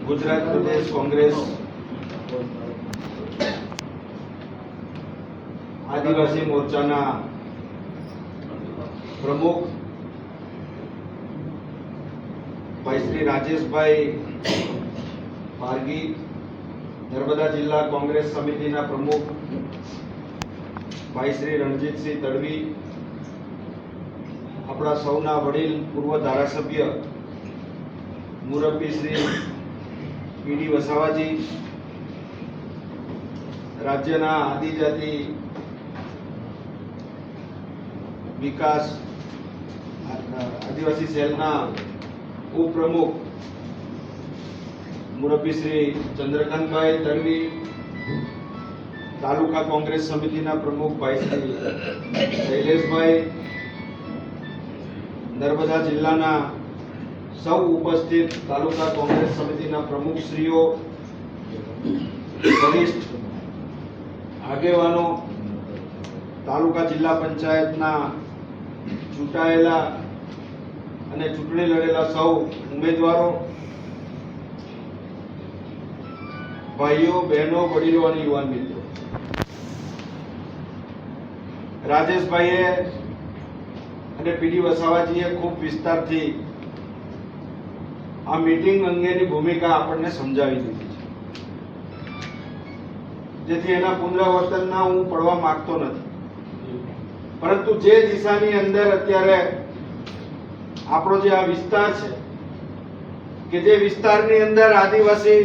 ગુજરાત પ્રદેશ કોંગ્રેસ આદિવાસી મોરચાના પ્રમુખ ભાઈ શ્રી રાજેશભાઈ પારગી, નર્મદા જિલ્લા કોંગ્રેસ સમિતિના પ્રમુખ ભાઈ શ્રી રણજીતસિંહ તડવી, આપણા સૌના વડીલ પૂર્વ ધારાસભ્ય મુરબ્બી શ્રી પીડી વસાવાજી, રાજ્યના આદિજાતિ વિકાસ આદિવાસી સેલના ઉપપ્રમુખ મુરબ્બી શ્રી ચંદ્રકાંતભાઈ તડવી, તાલુકા કોંગ્રેસ સમિતિના પ્રમુખ ભાઈ શ્રી શૈલેષભાઈ, નર્મદા જિલ્લાના સૌ ઉપસ્થિત તાલુકા કોંગ્રેસ સમિતિના પ્રમુખશ્રીઓ, વરિષ્ઠ આગેવાનો, તાલુકા જિલ્લા પંચાયતના ચૂંટાયેલા અને ચૂંટણી લડેલા સૌ ઉમેદવારો, ભાઈઓ, બહેનો, વડીલો અને યુવાન મિત્રો, રાજેશભાઈએ અને પીડી વસાવાજીએ ખૂબ વિસ્તારથી આ મીટિંગ અંગેની ભૂમિકા આપણને સમજાવી દીધી છે, જેથી એના પુનરાવર્તનના હું પડવા માંગતો નથી. પરંતુ જે દિશાની અંદર અત્યારે આપણો જે આ વિસ્તાર છે, કે જે વિસ્તારની અંદર આદિવાસી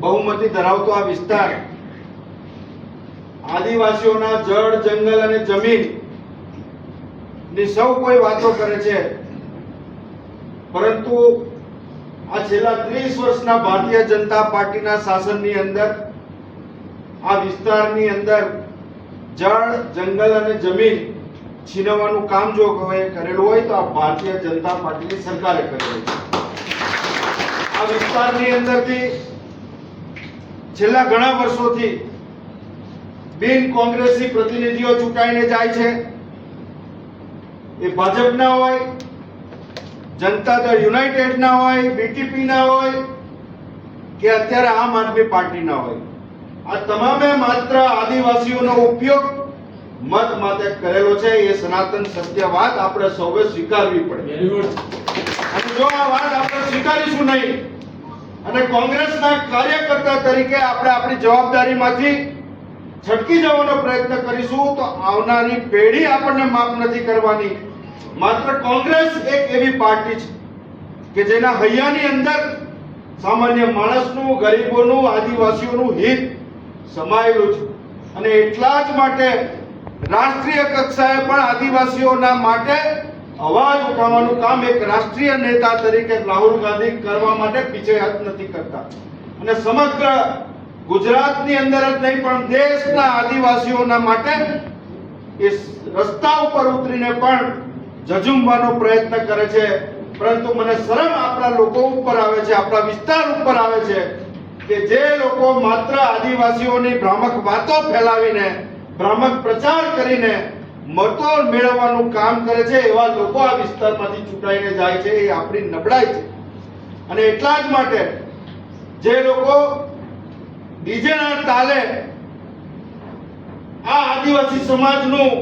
બહુમતી ધરાવતો આ વિસ્તાર, આદિવાસીઓના જળ, જંગલ અને જમીન ની સૌ કોઈ વાતો કરે છે, પરંતુ આ છેલ્લા 30 વર્ષના ભારતીય જનતા પાર્ટીના શાસનની અંદર આ વિસ્તારની અંદર જળ, જંગલ અને જમીન છીનવવાનું કામ જો કરેલું હોય તો આ ભારતીય જનતા પાર્ટીની સરકારે કરેલું છે. આ વિસ્તારની અંદરથી છેલ્લા ઘણા વર્ષોથી બિન કોંગ્રેસી પ્રતિનિધિઓ ચૂંટાઈને જાય છે. એ ભાજપના હોય, જનતા દળ યુનાઇટેડના હોય, બીટીપીના હોય કે અત્યારે આમ આદમી પાર્ટીના હોય, આ તમામે માત્ર આદિવાસીઓનો ઉપયોગ મત માટે કરેલો છે. એ સનાતન સત્ય વાત આપણે સૌએ સ્વીકારવી પડે. અને જો આ વાત આપણે સ્વીકારીશું નહીં અને કોંગ્રેસના કાર્યકર્તા તરીકે આપણે આપણી જવાબદારીમાંથી છટકી જવાનો પ્રયત્ન કરીશું તો આવનારી પેઢી આપણને માફ નથી કરવાની. માત્ર કોંગ્રેસ એક એવી પાર્ટી છે કે જેના હૈયાની અંદર સામાન્ય માણસનું, ગરીબોનું, આદિવાસીઓનું હિત સમાયેલું છે. અને એટલા જ માટે રાષ્ટ્રીય કક્ષાએ પણ આદિવાસીઓના માટે અવાજ ઉઠાવવાનું કામ એક રાષ્ટ્રીય નેતા તરીકે રાહુલ ગાંધી કરવા માટે પીછેહટ નથી કરતા. અને સમગ્ર ગુજરાતની અંદર જ નહીં પણ દેશના આદિવાસીઓના માટે એ રસ્તા ઉપર ઉતરીને પણ ઝઝુમવાનો પ્રયત્ન કરે છે. પરંતુ મને શરમ આપણા લોકો ઉપર આવે છે, આપણા વિસ્તાર ઉપર આવે છે કે જે લોકો માત્ર આદિવાસીઓની ભ્રામક વાતો ફેલાવીને, ભ્રામક પ્રચાર કરીને મતો મેળવવાનું કામ કરે છે, એવા લોકો આ વિસ્તારમાંથી ચૂંટાઈને જાય છે. એ આપણી નબળાઈ છે. અને એટલા જ માટે જે લોકો ડીજેના તાલે આ આદિવાસી સમાજનું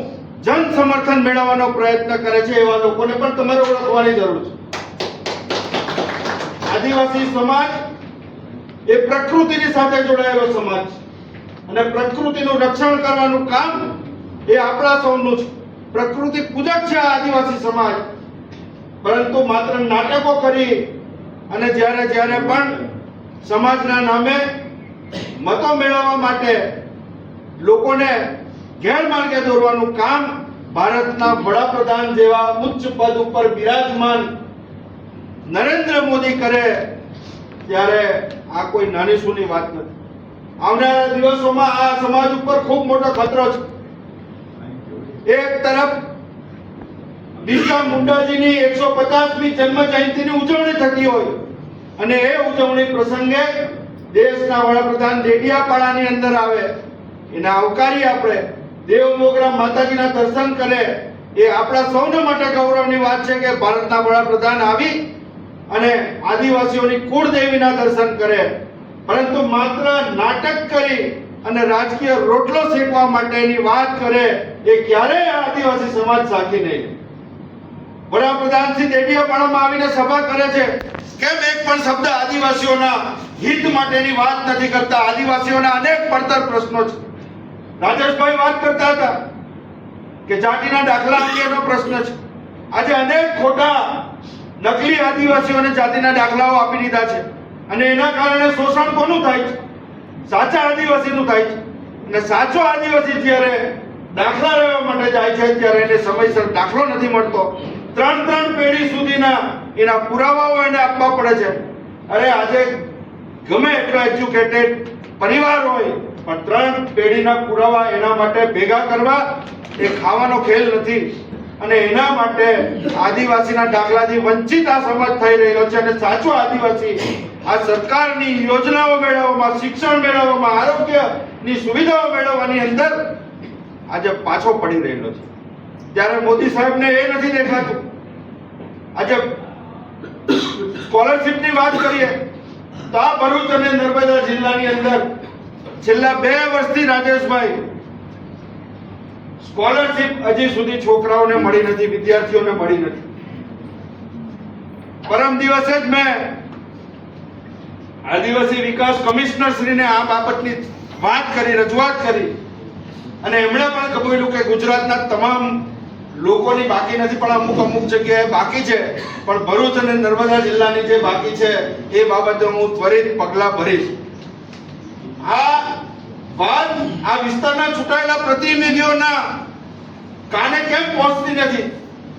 જન સમર્થન મેળવવાનો પ્રયત્ન કરે છે, એવા લોકોને પણ તમારે ઓળખવાની જરૂર છે. આદિવાસી સમાજ એ પ્રકૃતિની સાથે જોડાયેલો સમાજ છે અને પ્રકૃતિનું રક્ષણ કરવાનું કામ એ આપણા સૌનું છે. પ્રકૃતિ પૂજક છે આદિવાસી સમાજ. પરંતુ માત્ર નાટકો કરી અને જ્યારે પણ સમાજના નામે મતો મેળવવા માટે લોકોને ગેરમાર્ગે દોરવાનું કામ ભારતના વડાપ્રધાન જેવા ઉચ્ચ પદ ઉપર બિરાજમાન નરેન્દ્ર મોદી કરે ત્યારે આ કોઈ નાની સૂની વાત નથી. આવનારા દિવસોમાં આ સમાજ ઉપર ખૂબ મોટો ખતરો છે. એક તરફ બિરસા મુંડાજીની 150મી જન્મ જયંતિની ઉજવણી થતી હોય અને એ ઉજવણી પ્રસંગે દેશના વડાપ્રધાન ડેડિયાપાડાની અંદર આવે, એને આવકારી આપણે દેવ મોગરા માતાજીના દર્શન કરે, એ આપણા સૌને માટે ગૌરવની વાત છે કે ભારતના વડાપ્રધાન આવી અને આદિવાસીઓની કુળદેવીના દર્શન કરે, પરંતુ માત્ર નાટક કરી અને રાજકીય રોટલો શેકવા માટેની વાત કરે એ ક્યારેય આદિવાસી સમાજ સાખી નહીં. વડાપ્રધાન શ્રી દેડિયાપાડામાં આવીને સભા કરે છે, કેમ એક પણ શબ્દ આદિવાસીઓના હિત માટેની વાત નથી કરતા? આદિવાસીઓના અનેક પડતર પ્રશ્નો છે. રાજેશભાઈ વાત કરતા હતા કે જાતિના દાખલા અંગેનો પ્રશ્ન છે. આજે અનેક ખોટા નકલી આદિવાસીઓને જાતિના દાખલાઓ આપી દીધા છે અને એના કારણે શોષણ કોનું થાય છે? સાચા આદિવાસીનું થાય છે. અને સાચો આદિવાસી જ્યારે દાખલા લેવા માટે જાય છે ત્યારે એને સમયસર દાખલો નથી મળતો. 3 પેઢી સુધીના એના પુરાવાઓ એને આપવા પડે છે. અરે આજે ગમે એટલો એજ્યુકેટેડ પરિવાર હોય પણ 3 પેઢીના પુરાવા એના માટે ભેગા કરવા એ ખાવાનો ખેલ નથી. અને એના માટે આદિવાસીના દાખલાથી વંચિત આ સમાજ થઈ રહેલો છે. અને સાચો આદિવાસી આ સરકારની યોજનાઓ મેળવવામાં, શિક્ષણ મેળવવામાં, આરોગ્યની સુવિધાઓ મેળવવાની અંદર આજે પાછો પડી રહેલો છે. ત્યારે મોદી સાહેબને એ નથી દેખાતું. આજે સ્કોલરશિપની વાત કરીએ તો આ ભરૂચ અને નર્મદા જિલ્લાની અંદર છેલ્લા 2 વર્ષથી રાજેશભાઈ સ્કોલરશિપ હજી સુધી છોકરાઓને મળી નથી, વિદ્યાર્થીઓને મળી નથી. પરમ દિવસે જ મેં આદિવાસી વિકાસ કમિશનર શ્રીને આ બાબતની વાત કરી, રજૂઆત કરી અને એમણે પણ કબૂલ્યું કે ગુજરાતના તમામ લોકોની બાકી નથી પણ અમુક જગ્યાએ બાકી છે, પણ ભરૂચ અને નર્મદા જિલ્લાની જે બાકી છે એ બાબતે હું ત્વરિત પગલાં ભરીશ. આ વાત આ વિસ્તારના ચૂંટાયેલા પ્રતિનિધિઓના કાને કેમ પહોંચતી નથી?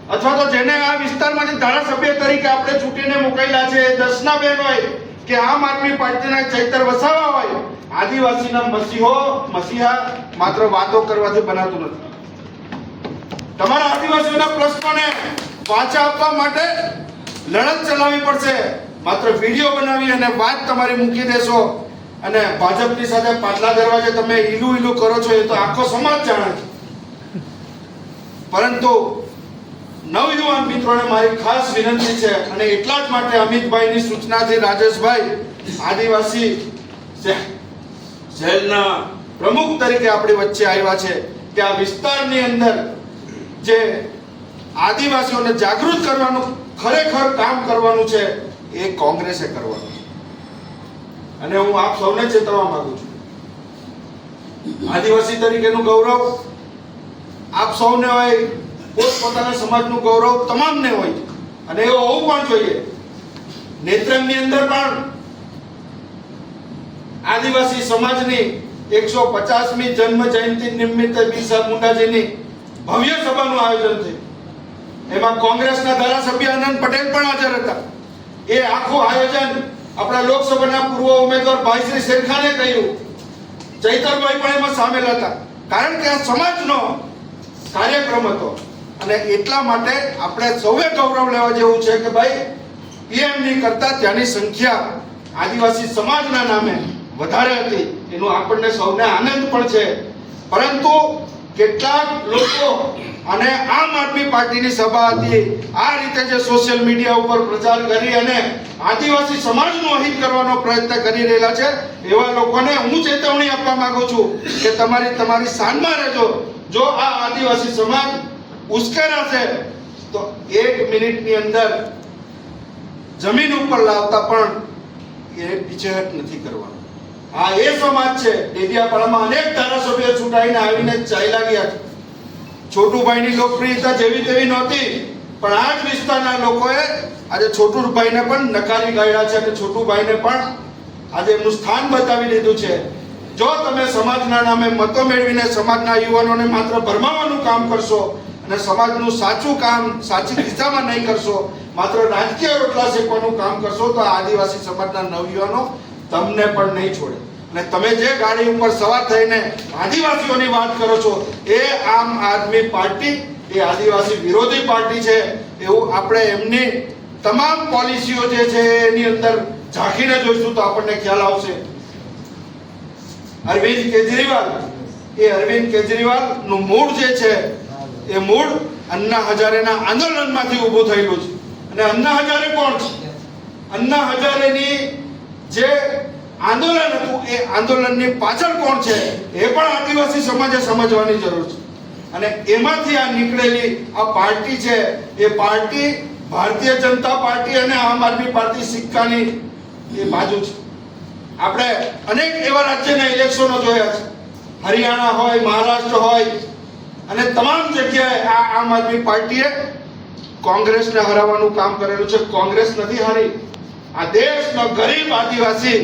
અથવા તો જેને આ વિસ્તારમાંથી ધારાસભ્ય તરીકે આપણે ચૂંટીને મોકલેલા છે, દર્શનાબેન હોય કે આમ આદમી પાર્ટીના ચૈતર વસાવા હોય, આદિવાસીના મસીહા માત્ર વાતો કરવાથી બનાતું નથી. તમારા આદિવાસીઓના પ્રશ્નોને પાછા આપવા માટે લડત ચલાવવી પડશે. માત્ર વિડીયો બનાવી અને વાત તમારી મૂકી દેશો અને ભાજપની સાથે પાછલા દરવાજે તમે ઈલું કરો છો એ તો આખો સમાજ જાણે છે. પરંતુ નવયુવાન મિત્રોને મારી ખાસ વિનંતી છે અને એટલા જ માટે અમિતભાઈની સૂચનાથી રાજેશભાઈ આદિવાસી સેલના પ્રમુખ તરીકે આપણી વચ્ચે આવ્યા છે કે આ વિસ્તારની અંદર જે આદિવાસીઓને જાગૃત કરવાનું ખરેખર કામ કરવાનું છે એ કોંગ્રેસે કરવાનું છે. અને હું આપ સૌને ચેતવવા માંગુ છું, આદિવાસી તરીકેનું ગૌરવ આપ સૌને હોય, પોતપોતાના સમાજનું ગૌરવ તમામને હોય અને એવું હોવું પણ જોઈએ. નેત્રંગની અંદર પણ આદિવાસી સમાજની 150મી જન્મ જયંતિ નિમિત્તે બિરસા મુંડાજીની ભવ્ય સભાનું આયોજન થયું. એમાં કોંગ્રેસના ધારાસભ્ય આનંદ પટેલ પણ હાજર હતા. એ આખું આયોજન આપણા લોકસભાના પૂર્વ ઉમેદવાર ભાઈ શ્રી શેરખાને કહ્યું, ચૈતરભાઈ પણ એમાં સામેલ હતા, કારણ કે આ સમાજનો કાર્યક્રમ હતો. અને એટલા માટે આપણે સૌએ ગૌરવ લેવા જેવું છે કે ભાઈ પીએમની કરતા ત્યાંની સંખ્યા આદિવાસી સમાજના નામે વધારે હતી, એનો આપણને સૌને આનંદ પણ છે. પરંતુ કેટલાક લોકો અને આમ આદમી પાર્ટીની સભા હતી આ રીતે જે સોશિયલ મીડિયા ઉપર પ્રચાર કરી અને આદિવાસી સમાજનું અહિત કરવાનો પ્રયત્ન કરી રહેલા છે, એવા લોકોને હું ચેતવણી આપવા માંગુ છું કે તમારી શાનમાં રહેજો. જો આ આદિવાસી સમાજ ઉશ્કેરાશે તો 1 મિનિટની અંદર જમીન ઉપર લાવતા પણ એ પીછેહટ નથી કરવાનું. આ એ સમાજ છે. ડેડિયાપાડામાં અનેક ધારાસભ્યો ચૂંટાઈને આવીને ચાલ્યા ગયા છે. છોટુભાઈની લોકપ્રિયતા જેવી તેવી નહોતી, પણ આ જ વિસ્તારના લોકોએ આજે છોટુભાઈને પણ નકારી કાઢ્યા છે અને છોટુભાઈને પણ આજે એમનું સ્થાન બતાવી દીધું છે. જો તમે સમાજના નામે મતો મેળવીને સમાજના યુવાનોને માત્ર ભરમાવવાનું કામ કરશો અને સમાજનું સાચું કામ સાચી દિશામાં નહીં કરશો, માત્ર રાજકીય રોટલા શેકવાનું કામ કરશો, તો આદિવાસી સમાજના નવયુવાનો તમને પણ નહીં છોડે. અને તમે જે ગાડી ઉપર સવાર થઈને આદિવાસીઓની વાત કરો છો એ આમ આદમી પાર્ટી એ આદિવાસી વિરોધી પાર્ટી છે. એવું આપણે એમની તમામ પોલિસીઓ જે છે એની અંદર ઝાંખીને જોઈશું તો આપણને ખ્યાલ આવશે. અરવિંદ કેજરીવાલનું મૂળ જે છે એ મૂળ અન્ના હજારેના આંદોલનમાંથી ઊભું થયેલું છે. અને અન્ના હજારે કોણ છે? અન્ના હજારેની જે આંદોલન હતું એ આંદોલનની પાછળ કોણ છે એ પણ આદિવાસી સમાજે સમજવાની જરૂર છે. અને એમાંથી આ નીકળેલી આ પાર્ટી છે એ પાર્ટી ભારતીય જનતા પાર્ટી અને આમ આદમી પાર્ટી સિક્કાની એ બાજુ છે. આપણે અનેક એવા રાજ્યના ઇલેક્શનો જોયા છે, હરિયાણા હોય, મહારાષ્ટ્ર હોય, અને તમામ જગ્યાએ આ આમ આદમી પાર્ટીએ કોંગ્રેસને હરાવવાનું કામ કરેલું છે. કોંગ્રેસ નથી હારી, આ દેશનો ગરીબ આદિવાસી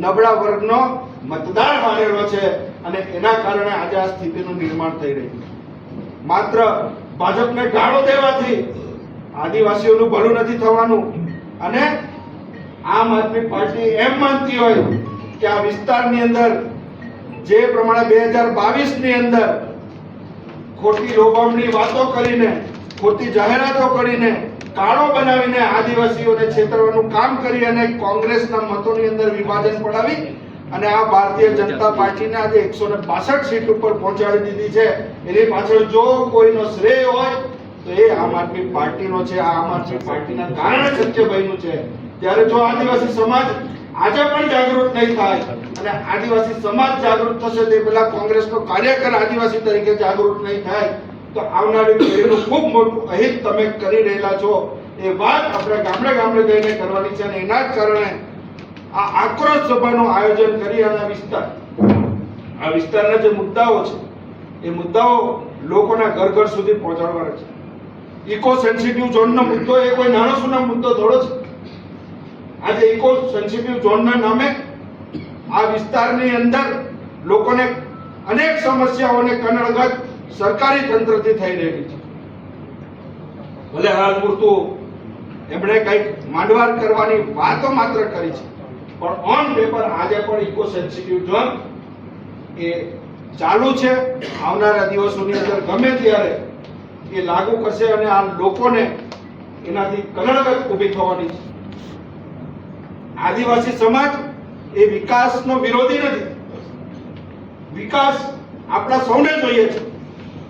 નબળા વર્ગનો મતદાર હારેલો છે અને એના કારણે આજે આ સ્થિતિનું નિર્માણ થઈ રહ્યું છે. માત્ર ભાજપને ગાળો દેવાથી આદિવાસીઓનું ભલું નથી થવાનું. અને આમ આદમી પાર્ટી એમ માનતી હોય કે આ વિસ્તારની અંદર જે પ્રમાણે 2022 ની અંદર ખોટી લોભામણી વાતો કરીને, ખોટી જાહેરાતો કરીને, કાળો બનાવીને આદિવાસીઓને છેતરવાનું કામ કરી અને કોંગ્રેસના મતોની અંદર વિભાજન પડાવી અને આ ભારતીય જનતા પાર્ટીને આજે 162 સીટ ઉપર પહોંચાડી દીધી છે. એની પાછળ જો કોઈનો શ્રેય હોય તો એ આમ આદમી પાર્ટીનો છે. આ આમ આદમી પાર્ટીના કારણે શક્ય બન્યું છે. ત્યારે જો આદિવાસી સમાજ આજે પણ જાગૃત નહીં થાય અને આદિવાસી સમાજ જાગૃત થશે તે પહેલા કોંગ્રેસનો કાર્યકર આદિવાસી તરીકે જાગૃત નહીં થાય તો આવનારી પેઢીનું ખૂબ મોટું અહિત તમે કરી રહેલા છો. એ વાત આપણે ગામડે ગામડે જઈને કરવાની છે અને એના જ કારણે આ આક્રોશ સભાનું આયોજન કરી અને આ વિસ્તારના જે મુદ્દાઓ છે એ મુદ્દાઓ લોકોના ઘર ઘર સુધી પહોંચાડવાના છે. ઇકો સેન્સિટિવ ઝોનનો મુદ્દો એ કોઈ નાનો સુનો મુદ્દો થોડો છે. આજે ઇકો સેન્સિટિવ ઝોનના નામે આ વિસ્તારની અંદર લોકોને અનેક સમસ્યાઓને કનડગત સરકારી તંત્રથી થઈ રહી છે. ભલે હાલ પૂરતું એમણે કંઈક માંડવાર કરવાની વાતો માત્ર કરી છે, પણ ઓન પેપર આજે પણ ઇકો સેન્સિટિવ ઝોન એ ચાલુ છે. આવનારા દિવસોની અંદર ગમે ત્યારે એ લાગુ કરશે અને આ લોકોને એનાથી કનડગત ઊભી થવાની છે. આદિવાસી સમાજ એ વિકાસનો વિરોધી નથી. વિકાસ આપણા સૌને જોઈએ છે,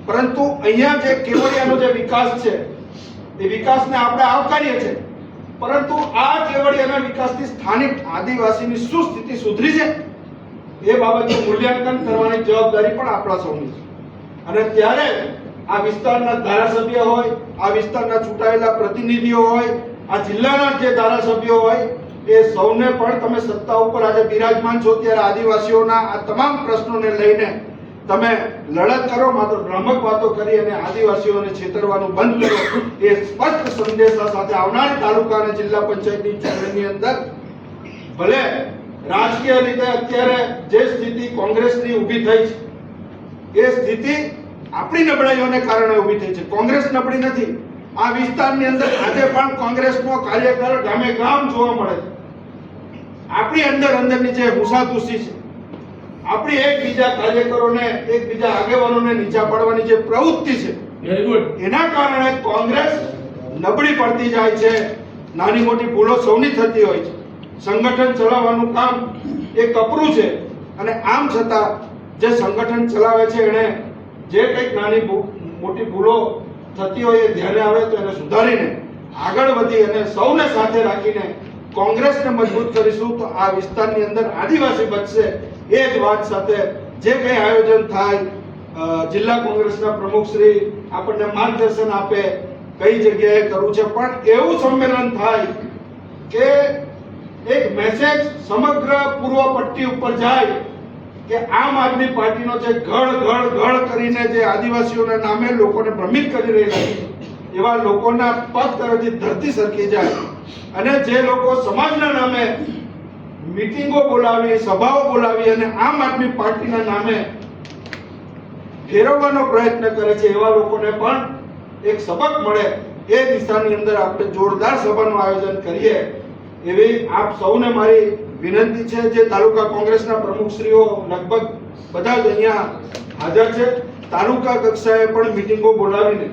પરંતુ અહીંયા જે કેવડિયાનો જે વિકાસ છે એ વિકાસને આપણે આવકારીએ છીએ, પરંતુ આ કેવડિયાના વિકાસથી સ્થાનિક આદિવાસીની શું સ્થિતિ સુધરી છે એ બાબતનું મૂલ્યાંકન કરવાની જવાબદારી પણ આપણા સૌની છે. અને ત્યારે આ વિસ્તારના ધારાસભ્ય હોય, આ વિસ્તારના ચૂંટાયેલા પ્રતિનિધિઓ હોય, આ જિલ્લાના જે ધારાસભ્યો હોય, એ સૌને પણ તમે સત્તા ઉપર આજે બિરાજમાન છો ત્યારે આદિવાસીઓના આ તમામ પ્રશ્નોને લઈને તમે લડત કરો. માત્ર ભ્રામક વાતો કરી અને આદિવાસીઓને છેતરવાનું બંધ કરો. એ સ્પષ્ટ સંદેશા સાથે આવનારી તાલુકા અને જિલ્લા પંચાયતની ચૂંટણીની અંદર ભલે રાજકીય રીતે અત્યારે જે સ્થિતિ કોંગ્રેસની ઊભી થઈ છે એ સ્થિતિ આપણી નબળાઈઓને કારણે ઊભી થઈ છે. કોંગ્રેસ નબળી નથી. આ વિસ્તારની અંદર આજે પણ કોંગ્રેસનો કાર્યકર ગામે ગામ જોવા મળે છે. આપણી અંદરની જે હુસાતુસી છે, આપણી એકબીજા કાર્યકરોને, એકબીજા આગેવાનોને નીચા પાડવાની જે પ્રવૃત્તિ છે, એના કારણે કોંગ્રેસ નબળી પડતી જાય છે. નાની મોટી ભૂલો સૌની થતી હોય છે. સંગઠન ચલાવવાનું કામ એ કપરું છે અને આમ છતાં જે સંગઠન ચલાવે છે એને જે કંઈક નાની મોટી ભૂલો થતી હોય એ ધ્યાને આવે તો એને સુધારીને આગળ વધી અને સૌને સાથે રાખીને કોંગ્રેસને મજબૂત કરીશું તો આ વિસ્તારની અંદર આદિવાસી બચશે. એ જ વાત સાથે જે કંઈ આયોજન થાય, જિલ્લા કોંગ્રેસના પ્રમુખ શ્રી આપણને માર્ગદર્શન આપે કઈ જગ્યાએ કરવું છે, પણ એવું સંમેલન થાય કે એક મેસેજ સમગ્ર પૂર્વ પટ્ટી ઉપર જાય કે આમ આદમી પાર્ટીનો જે ગળ કરીને જે આદિવાસીઓના નામે લોકોને ભ્રમિત કરી રહેલા છે એવા લોકોના પગ તરફથી ધરતી સરકી જાય અને જે લોકો સમાજના નામે મીટિંગો બોલાવી, સભાઓ બોલાવી અને આમ આદમી પાર્ટીના નામે ફેરવવાનો પ્રયત્ન કરે છે એવા લોકોને પણ એક સબક મળે એ દિશાની અંદર આપણે જોરદાર સભાનું આયોજન કરીએ એવી આપ સૌને મારી વિનંતી છે. જે તાલુકા કોંગ્રેસના પ્રમુખશ્રીઓ લગભગ બધા જ અહીંયા હાજર છે. તાલુકા કક્ષાએ પણ મીટિંગો બોલાવીને